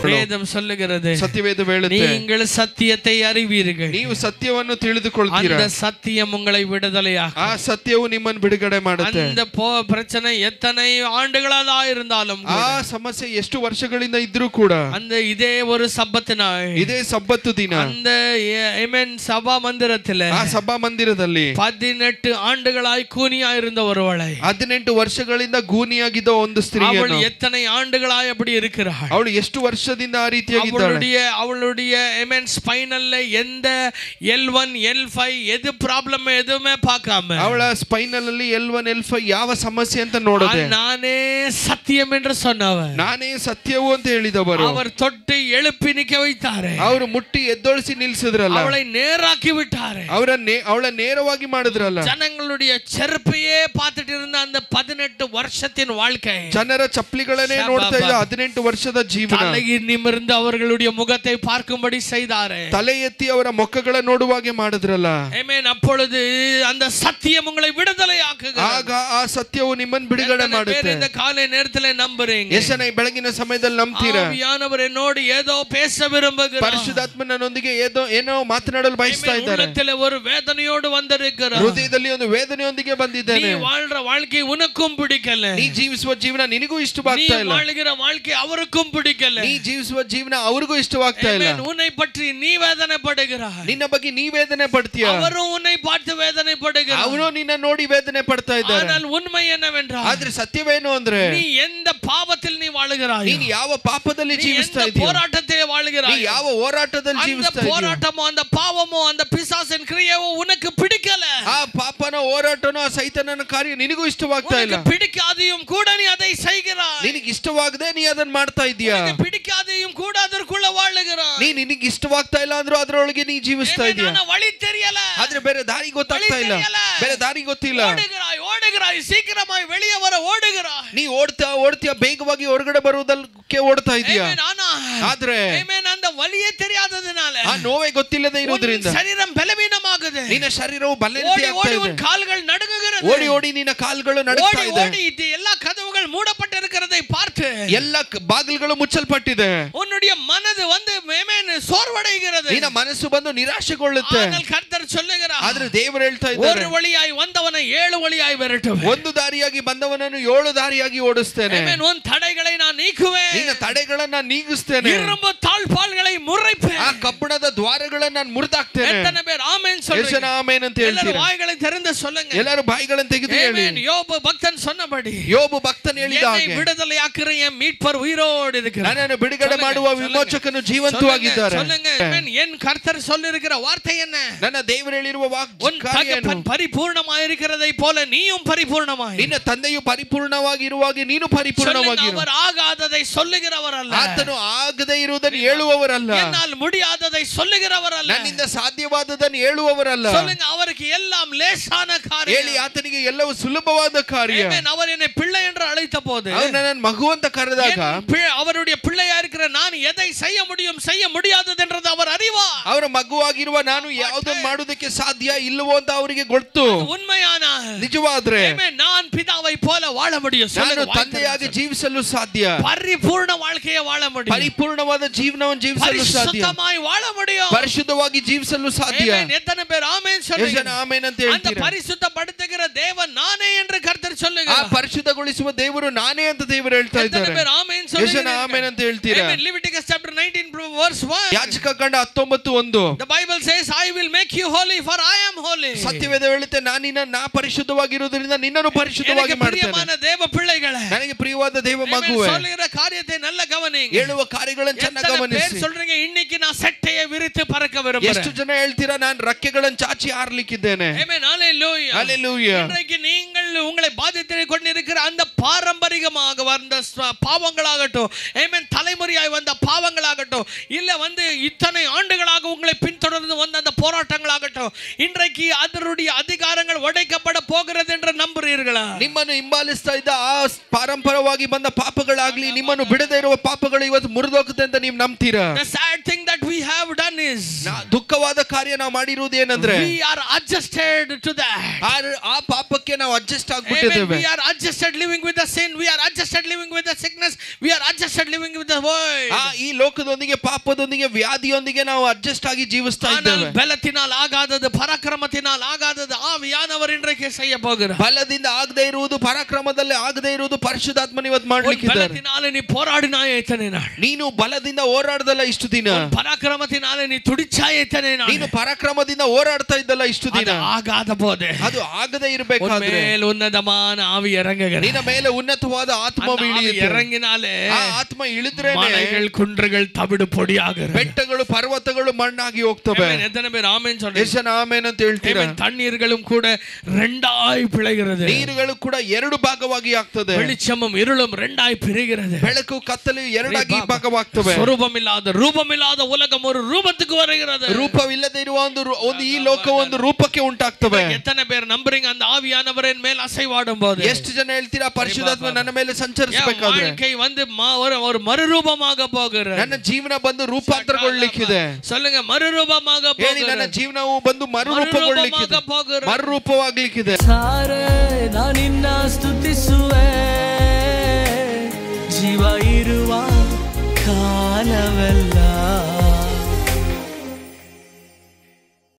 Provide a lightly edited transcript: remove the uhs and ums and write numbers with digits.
ಮಕ್ಕಳು. வேதம் சொல்லுகிறது, ಸತ್ಯವೇದ ಹೇಳುತ್ತೆ, நீங்கள் சத்தியத்தை அறிவீர்கள், ನೀವು ಸತ್ಯವನ್ನು ತಿಳಿದುಕೊಳ್ಳುತ್ತೀರಾ, அந்த சத்தியம் உங்களை விடுதலையாக்கும். ಆ ಸತ್ಯವು ನಿಮ್ಮನ್ನು ಬಿಡುಗಡೆ ಮಾಡುತ್ತೆ. அந்த பிரச்சனை எத்தனை ஆண்டுகளா இருந்தாலும், ಆ ಸಮಸ್ಯೆ ಎಷ್ಟು ವರ್ಷಗಳಿಂದ ಇದ್ರೂ ಕೂಡ, அந்த இதே ஒரு சப்பத்து நாள், ಇದೇ ಸಬ್ಬತ್ತು ದಿನ, அந்த சபா மந்திரத்தில், ಆ ಸಭಾ ಮಂದಿರದಲ್ಲಿ 18 ஆண்டுகளாய் கூனியா இருந்த ஒருவளை, 18 ವರ್ಷಗಳಿಂದ ಗೂನಿಯಾಗಿದ್ದ ಒಂದು ಸ್ತ್ರೀ, அவள் எத்தனை ஆண்டுகளாய் அப்படி இருக்கிறாள், ಅವಳು ಎಷ್ಟು ವರ್ಷದಿಂದ ಆ ರೀತಿಯಾಗಿದ್ದಾಳೆ, அவளுடைய ஸ்பைனல்ல எந்த L1 L5 எது ப்ராப்ளம் எதுவுமே பார்க்காம, ಅವಳ ಸ್ಪೈನಲ್ ಅಲ್ಲಿ L1 L5 ಯಾವ ಸಮಸ್ಯೆ ಅಂತ ನೋಡದೆ, நானே சத்தியம் என்று சொன்னவர், ನಾನೇ ಸತ್ಯವು ಅಂತ ಹೇಳಿದವರು, அவர் தொட்டு எழுப்பி நிக்க வைத்தாரே, ಅವರು ಮುಟ್ಟಿ ಎದ್ದೊಳಿಸಿ ನಿಲ್ಲಿಸಿದ್ರಲ್ಲ, அவளை நேராக்கி விட்டாரே, ಅವಳ ನೇರವಾಗಿ ಮಾಡಿದ್ರಲ್ಲ. ಜನங்களுடைய செருப்பையே பார்த்துட்டு இருந்த அந்த 18 வருஷத்தின் வாழ்க்கை, ಜನರ ಚಪ್ಪಲಿಗಳನ್ನೇ ನೋಡ್ತಾ ಇದ್ದ 18 ವರ್ಷದ ಜೀವನ, தலையில் நிமிர்ந்து அவர்களுடைய முகத்தை பார்க்கும்படி செய்தாரே, ತಲೆ ಎತ್ತಿ ಅವರ ಮುಖಗಳ ನೋಡುವಾಗೆ ಮಾಡಿದ್ರಲ್ಲ. ಆಮೆನ್. அப்பொழுது அந்த சத்தியம் உங்களை விடுதலையாக்குகிறது. ಆಗ ಆ ಸತ್ಯವು ನಿಮ್ಮನ್ನು ಬಿಡುಗಡೆ ಮಾಡುತ್ತೆ. இந்த காலை நேரத்திலே நம்புறீங்க? ಎಷ್ಟನೇ ಬೆಳಗಿನ ಸಮಯದಲ್ಲಿ ನಂಬ್ತೀರಾ? ಆವಿಯಾನವರು என்னோடு ஏதோ பேச விரும்புகிறார், ಪರಿಶುದ್ಧಾತ್ಮ ನನ್ನೊಂದಿಗೆ ಏನೋ ಮಾತನಾಡಲು ಬಯಸ್ತಾ ಇದ್ದಾರೆ. உள்ளத்திலே ஒரு வேதனையோடு வந்திருக்கிறார், ಹೃದಯದಲ್ಲಿ ಒಂದು ವೇದನೆಯೊಂದಿಗೆ ಬಂದಿದ್ದೇನೆ. நீ வாழ்ற வாழ்க்கை உனக்கும் பிடிக்கல, ನೀ ಜೀವಿಸುವ ಜೀವನ ನಿನಗೂ ಇಷ್ಟವಾಗ್ತಾ ಇಲ್ಲ, நீ வாழ்கிற வாழ்க்கை அவருக்கும் பிடிக்கல, ನೀ ಜೀವಿಸುವ ಜೀವನ ಅವರಿಗೂ ಇಷ್ಟವಾಗ್ತಾ ಇಲ್ಲ. உன்னை பற்றி நீ வேதனைப்படுகிறாய், ನಿನ್ನ ಬಗ್ಗೆ ನೀ ವೇದನೆ ಪಡ್ತೀಯ, ಅವರು உன்னை பார்த்து வேதனைப்படுகிறார், ಅವರು ನಿನ್ನ ನೋಡಿ ವೇದನೆ ಪಡ್ತಾ ಇದ್ದಾರೆ. ஆனால் உண்மை என்னவென்றால், ಆದ್ರೆ ಸತ್ಯವೇನು ಅಂದ್ರೆ, நீ எந்த பாவத்தில் நீ வாழுகிறாய், ನೀನು ಯಾವ ಪಾಪದಲ್ಲಿ ಜೀವಿಸ್ತಾ ಇದೀಯ, போராட்டத்தில் வாழுகிறாய், ನೀ ಯಾವ ಹೋರಾಟದಲ್ಲಿ ಜೀವಿಸ್ತಾ ಇದೀಯ, போராட்டமோ அந்த பாவமோ அந்த பிசாசின் கிரியையோ உனக்கு பிடிக்கல, ಆ ಪಾಪನ ಹೋರಾಟನೋ ಆ ಸೈತಾನನ ಕಾರ್ಯ ನಿನಗೂ ಇಷ್ಟವಾಗ್ತಾ ಇಲ್ಲ, பிடிக்காதையும் கூட நீ அதை செய்கிறாய், ನಿನಗೆ ಇಷ್ಟವಾಗದೆ ನೀ ಅದನ್ನ ಮಾಡ್ತಾ ಇದೀಯಾ, பிடிக்காதையும் கூட அதற்குள்ள வாழுகிறாய், ನೀ ನಿನಗೆ ಇಷ್ಟವಾಗ್ತಾ ಇಲ್ಲ ಅಂದ್ರೂ ಅದರೊಳಗೆ ನೀ ಜೀವಿಸ್ತಾ ಇದೀಯಾ, வழி தெரியல, ಆದ್ರೆ ಬೇರೆ ದಾರಿ ಗೊತ್ತಾಗ್ತಾ ಇಲ್ಲ, ಬೇರೆ ದಾರಿ ಗೊತ್ತಿಲ್ಲ, ஓடுகிறாய் சீக்கிரமாய் வெளியே வர ஓடுகிறாய், ನೀ ಓಡ್ತೀಯ ಬೇಗವಾಗಿ ಹೊರಗಡೆ ಬರುವುದಕ್ಕೆ ಓಡ್ತಾ ಇದೀಯಾ, ಆದ್ರೆ அந்த வலியே தெரியாததுனால, ಆ ನೋವೇ ಗೊತ್ತಿಲ್ಲದೆ ಇರೋದ್ರಿಂದ ಶರೀರಂ ಬಲವೀನವಾಗಿದೆ, ನಿನ್ನ ಶರೀರವು ಬಲಹೀನವಾಗ್ತಾ ಇದೆ, ಕಾಲ್ಗಳು ನಡುಗುகிறது, ಓಡಿ ಓಡಿ ನಿನ್ನ ಕಾಲುಗಳು ನಡುಗ್ತಾ ಇದೆ, எல்லா கதவுகள் மூடப்பட்டிருக்கிறதை பார்த்து ಎಲ್ಲ ಬಾಗಿಲುಗಳು ಮುಚ್ಚಲ್ಪಟ್ಟಿದೆ, உன்னுடைய மனது வந்து சோர்வடைகிறது, ನಿನ್ನ ಮನಸ್ಸು ಬಂದು ನಿರಾಶೆಗೊಳ್ಳುತ್ತೆ. ಕರ್ತರ್ சொல்லுகிறார், ಆದ್ರೆ ದೇವರು ಹೇಳ್ತಾ ಇದ್ದಾರೆ, ஒரு வழியாய் வந்தவனை 7 வழியாய் விரட்டுவேன், ಒಂದು ದಾರಿಯಾಗಿ ಬಂದವನನ್ನು 7 ದಾರಿಯಾಗಿ ಓಡಿಸ್ತೇನೆ, உன் தடைகளை நான் நீக்குவேன், ನಿನ್ನ ತಡೆಗಳನ್ನ ನೀಗಿಸ್ತೇನೆ, இரும்பು தாழ்பால்களை முறிப்பேன், ಆ ಕಬ್ಬಿಣದ ದ್ವಾರಗಳನ್ನು ನಾನು ಮುರಿದಾಕ್ತೇನೆ. எத்தனை பேர் ஆமென் சொல்றீங்க? ಆಮೆನ್ ಅಂತ ಹೇಳ್ತೀರಾ? வாய்களை திறந்து சொல்லுங்க, ಎಲ್ಲರೂ ಬಾಯಿಗಳನ್ನು ತೆಗೆದು ಹೇಳಿ. யோபு பக்தன் சொன்னபடி, ಯೋಬು ಭಕ್ತನು ಹೇಳಿದ ಹಾಗೆ, விடுதலையாக்குற என் மீட்பர் உயிரோடு இருக்கிறார், ನನ್ನನ್ನು ಬಿಡುಗಡೆ ಮಾಡುವ ವಿಮೋಚಕನು ಜೀವಂತವಾಗಿದ್ದಾರೆ. என் கர்த்தர் சொல்லிருக்கிற வார்த்தை என்ன? ನನ್ನ ದೇವರು ಹೇಳಿರುವ உன் தகப்பன் பரிபூர்ணமாய் இருக்கிறதை போல நீயும் பரிபூர்ணமாய், ನಿನ್ನ ತಂದೆಯು ಪರಿಪೂರ್ಣವಾಗಿರುವಾಗ ನೀನು ಪರಿಪೂರ್ಣವಾಗಿರು. அவர் ஆகாததை சொல்லுகிறவர் அல்ல, ಆತನು ಆಗದೇ ಇರುವುದನ್ನು ಹೇಳುವವರಲ್ಲ, என்னால் முடியாததை சொல்லுகிறவர் அல்ல, ನನ್ನಿಂದ ಸಾಧ್ಯವಾದದನ್ನು ಹೇಳುವವರಲ್ಲ. சொல்லுங்க, அவருக்கு எல்லாம் லேசான காரியம், ಹೇಳಿ ಆತನಿಗೆ ಎಲ್ಲವೂ ಸುಲಭವಾದ ಕಾರ್ಯ. அவர் என்னை பிள்ளை என்று அழைத்த போது, ನನ್ನ ಮಗು ಅಂತ ಕರೆದಾಗ, அவருடைய பிள்ளையா இருக்கிற நான் எதை செய்ய முடியும் செய்ய முடியாதது என்றது அவர் அறிவார். ಅವರ ಮಗುವಾಗಿರುವ ನಾನು ಯಾವುದನ್ನು ಮಾಡುವುದಕ್ಕೆ ಸಾಧ್ಯ ಇಲ್ಲವೋ ಅಂತ ಅವರಿಗೆ ಗೊತ್ತು. ಉನ್ಮಯಾನ ನಿಜವಾದ್ರೆ நான் பிதாவை போல வாழ முடியும், ನಾನು ತಂದೆಯಾಗಿ ಜೀವಿಸಲು ಸಾಧ್ಯ, ಪರಿಪೂರ್ಣ வாழ்க்கையை வாழ முடியும், ಪರಿಪೂರ್ಣವಾದ ಜೀವನವನ್ನು ಜೀವಿಸಲು ಸಾಧ್ಯ, ಪರಿಶುದ್ಧமாய் வாழ முடியும், ಪರಿಶುದ್ಧವಾಗಿ ಜೀವಿಸಲು ಸಾಧ್ಯ. எத்தனை பேர் ஆமென் சொல்றீங்க? ಆಮೆನ್ ಅಂತ அந்த ಹೇಳ್ತೀರಾ? பரிசுத்தப்படுத்துகிற தேவன் நானே என்று கர்த்தர் சொல்லுகிறார், ಆ ಪರಿಶುದ್ಧಗೊಳಿಸುವ ದೇವರು ನಾನೇ ಅಂತ ದೇವರು ಹೇಳ್ತಾ ಇದ್ದಾರೆ. எத்தனை பேர் ஆமென் சொல்றீங்க? ಆಮೆನ್ ಅಂತ ಹೇಳ್ತೀರಾ? Leviticus chapter 19 verse 1, ಯಾಜಕಕಾಂಡ 19:1, the Bible says, I will make you holy for I am holy. ಸತ್ಯವೇದ ಹೇಳುತ್ತೆ, ನಾ ಪರಿಶುದ್ಧವಾಗಿರುವುದರಿಂದ ನಿನ್ನನ್ನು ಪರಿಶುದ್ಧವಾಗಿ ಮಾಡ್ತೇನೆ. ಪ್ರಿಯமான ದೇವ பிள்ளைகளே, ನನಗೆ ಪ್ರಿಯವಾದ ದೇವ ಮಗುವೇ, சொல்லுகிற காரியத்தை நல்ல கவனிங்க, ಹೇಳುವ ಕಾರ್ಯಗಳನ್ನು ಚೆನ್ನಾಗಿ ಗಮನಿಸಿ. சொல்றீங்க, இன்னைக்கு நான் சட்டையை விரித்து பறக்க விரும்புறேன். ಎಷ್ಟು ಜನ ಹೇಳ್ತೀರಾ, ನಾನು ರೆಕ್ಕೆಗಳನ್ನು ಚಾಚಿ ಹಾರಲಿಕ್ಕಿದ್ದೇನೆ. ಆಮೆನ್, ஹalleluya, ஹalleluya. இன்றைக்கு நீங்கள் உங்களை பாதித்து கொண்டிருக்கிற அந்த பாரம்பரியமாக வந்த பாவங்களாகட்டும், ஆமென், தலைமுறையாய் வந்த பாவங்களாகட்டும், இல்ல வந்து இத்தனை ஆண்டுகளாக உங்களை பின்தொடர்ந்து வந்த அந்த போராட்டங்களாகட்டும், இன்றைக்கு அதனுடைய அதிகாரங்கள் உடைக்கப்பட போகிறது என்று நம்புறீர்கள். விடுகிறீர்களா? ನಿಮ್ಮನ್ನು ಹಿಂಬಾಲಿಸ್ತಾ ಇದ್ದ ಆ ಪಾರಂಪರವಾಗಿ ಬಂದ ಪಾಪಗಳಾಗ್ಲಿ ನಿಮ್ಮನ್ನು ಬಿಡದೇ ಇರುವ ಪಾಪಗಳು ಇವತ್ತು ಮುರಿದೋಗುತ್ತೆ ಅಂತ ನೀವು ನಂಬ್ತೀರಾ? The sad thing that we have done is ದುಃಖವಾದ ಕಾರ್ಯ ನಾವು ಮಾಡಿರುವುದು ಏನಂದ್ರೆ we are adjusted to that. ಆ ಪಾಪಕ್ಕೆ ನಾವು adjust ಆಗ್ಬಿಟ್ಟಿದ್ದೇವೆ. We are adjusted living with the sin, we are adjusted living with the sickness, we are adjusted living with the world. ಈ ಲೋಕದೊಂದಿಗೆ ಪಾಪದೊಂದಿಗೆ ವ್ಯಾಧಿಯೊಂದಿಗೆ ನಾವು adjust ಆಗಿ ಜೀವಿಸ್ತಾ ಇದ್ದೇವೆ. ಬಲத்தினால் ஆகாதது பராக்கிரமத்தினால் ஆகாதது ஆவியானவர் இன்றைக்கு செய்ய போகிறார். ಬಲದಿಂದ ಆಗದೆ ಇರುವುದು ಪರಾಕ್ರಮದಲ್ಲಿ ಆಗದೆ ಇರುವುದು ಪರಿಶುದ್ಧಾತ್ಮನ ಇವತ್ತು ಮಾಡಲಿಕ್ಕಿದ್ದಾರೆ. ಬಲத்தினாலே ನೀ போராடினாயே ಇತನೆ ನಾள். ನೀನು ಬಲದಿಂದ ಹೋರಾಡದಲ್ಲ ಇಷ್ಟು ದಿನ. ಪರಾಕ್ರಮத்தினாலே ನೀ ತುಡಿಚಾಯೇ ಇತನೆ ನಾள். ನೀನು ಪರಾಕ್ರಮದಿಂದ ಹೋರಾಡ್ತಾ ಇದ್ದಲ್ಲ ಇಷ್ಟು ದಿನ. ಆಗಾದ ಬೋದೆ ಅದು ಆಗದೆ ಇರಬೇಕಾದ್ರೆ ಮೇಲೆ ಉನ್ನತமான ಆವಿ ಇறங்குகிறது. ನಿನ್ನ ಮೇಲೆ ಉನ್ನತವಾದ ಆತ್ಮ ಇಳಿಯುತ್ತೆ. ಇறங்கினாலே ಆ ಆತ್ಮ ಇಳಿದ್ರೆ ಮನೆಗಳು ಕುಂಡ್ರಗಳು ತಬಿಡು ಪೊಡಿಯಾಗುತ್ತೆ. ಬೆಟ್ಟಗಳು ಪರ್ವತಗಳು ಮಣ್ಣಾಗಿ ಹೋಗ್ತವೆ. எத்தனை பேர் ஆமென் சொல்றீங்க? ಎಷ್ಟು ಆಮೆನ್ ಅಂತ ಹೇಳ್ತೀರಾ? தண்ணீர்களும் கூட ரெண்டாய் பிளகிறது. ನೀರುಗಳು ಕೂಡ ಎರಡು ಭಾಗವಾಗಿ ಆಗ್ತದೆ. வெளிச்சமும் இருளும் ரெண்டாய் பிரிகிறது. ಬೆಳಕು ಕತ್ತಲು ಎರಡಾಗಿ ಭಾಗವಾಗ್ತವೆ. ಸ್ವರೂಪಮಿಲ್ಲದ ರೂಪಮಿಲ್ಲದ ಉಲಗಂ ஒரு ರೂಪத்துக்கு வருகிறது. ರೂಪವಿಲ್ಲದೆ ಇರುವ ಒಂದು ಈ ಲೋಕ ಒಂದು ರೂಪಕ್ಕೆ ಉಂಟಾಗ್ತವೆ. எத்தனை பேர் நம்புறீங்க அந்த ஆவியானவரின் மேல் அசைவாடும் போது? ಎಷ್ಟು ಜನ ಹೇಳ್ತೀರಾ ಪರಿಶುದ್ಧಾತ್ಮ ನನ್ನ ಮೇಲೆ ಸಂಚರಿಸಬೇಕಾದ್ರೆ? வாழ்க்கை வந்து ஒரு மறுரூபமாக போகிறது. ನನ್ನ ಜೀವನ ಬಂದು ರೂಪಾಂತರಗೊಳ್ಳಲಿಕ್ಕಿದೆ. சொல்லுங்க மறுரூபமாக போகிறது. ನನ್ನ ಜೀವನವು ಬಂದು ಮರುರೂಪಗೊಳ್ಳಲಿಕ್ಕಿದೆ, ಮರುರೂಪವಾಗಲಿಕ್ಕಿದೆ. ನಾನು ನಿನ್ನ ಸ್ತುತಿಸುವೆ ಜೀವ ಇರುವ ಕಾಲವೆಲ್ಲ.